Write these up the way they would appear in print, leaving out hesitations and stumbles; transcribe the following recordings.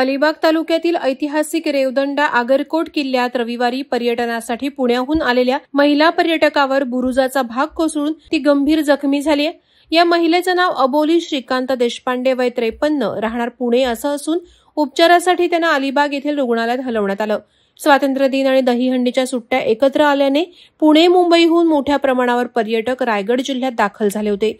अलिबाग तालुक्यातील ऐतिहासिक रेवदंडा आगरकोट किल्ल्यात रविवारी पर्यटनासाठी पुण्याहून आलेल्या महिला पर्यटकावर बुरुजाचा भाग कोसळून ती गंभीर जखमी झाली आहे। या महिलेचं नाव अबोली श्रीकांत देशपांडे, वय 53, राहणार पुणे असं असून उपचारासाठी त्यांना अलिबाग येथील रुग्णालयात हलवण्यात आलं। स्वातंत्र्य दिन आणि दहीहंडीच्या सुट्ट्या एकत्र आल्याने पुणे मुंबईहून मोठ्या प्रमाणावर पर्यटक रायगड जिल्ह्यात दाखल झाले होते।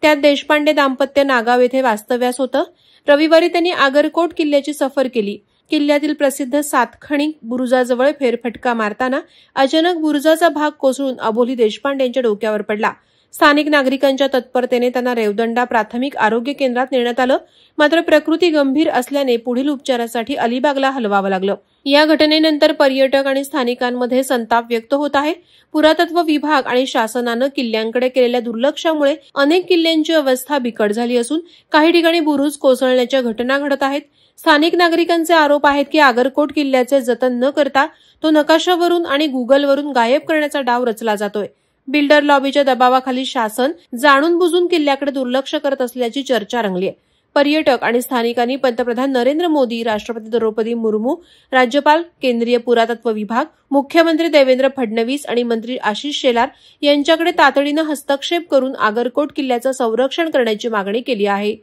त्यात देशपांडे दाम्पत्य नागाव येथे वास्तव्यास होतं। रविवारी त्यांनी आगरकोट किल्ल्याची सफर केली। किल्ल्यातील प्रसिद्ध सातखणी बुरुजाजवळ फेरफटका मारताना अचानक बुरुजाचा भाग कोसळून अबोली देशपांडे यांच्या डोक्यावर पडला। स्थानिक नागरिकांच्या तत्परतेने त्यांना रेवदंडा प्राथमिक आरोग्य केंद्रात नेण्यात आलं, मात्र प्रकृती गंभीर असल्याने पुढील उपचारासाठी अलिबागला हलवावं लागलं। या घटनेनंतर पर्यटक आणि स्थानिकांमध्ये संताप व्यक्त होत आहे। पुरातत्व विभाग आणि शासनानं किल्ल्यांकडे केलेल्या दुर्लक्षामुळे अनेक किल्ल्यांची अवस्था बिकट झाली असून काही ठिकाणी बुरुज कोसळण्याच्या घटना घडत आहेत। स्थानिक नागरिकांचे आरोप आहेत की आगरकोट किल्ल्याचे जतन न करता तो नकाशावरून आणि गुगलवरून गायब करण्याचा डाव रचला जातोय। बिल्डर लॉबीच्या दबावाखाली शासन जाणून बुजून किल्ल्याकडे दुर्लक्ष करत असल्याची चर्चा रंगली आहे। पर्यटक आणि स्थानिकांनी पंतप्रधान नरेंद्र मोदी, राष्ट्रपती द्रौपदी मुर्मू, राज्यपाल, केंद्रीय पुरातत्व विभाग, मुख्यमंत्री देवेंद्र फडणवीस आणि मंत्री आशिष शेलार यांच्याकडे तातडीनं हस्तक्षेप करून आगरकोट किल्ल्याचं संरक्षण करण्याची मागणी केली आहे।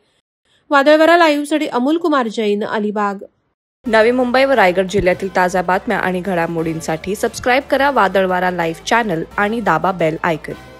वादळवारा लाईव्हसाठी अमोल कुमार जैन, अलिबाग। नवी मुंबई व रायगड जिल्ह्यातील ताज्या बातम्या आणि घडामोडींसाठी सबस्क्राईब करा वादळवारा लाईव्ह चॅनल आणि दाबा बेल आयकॉन।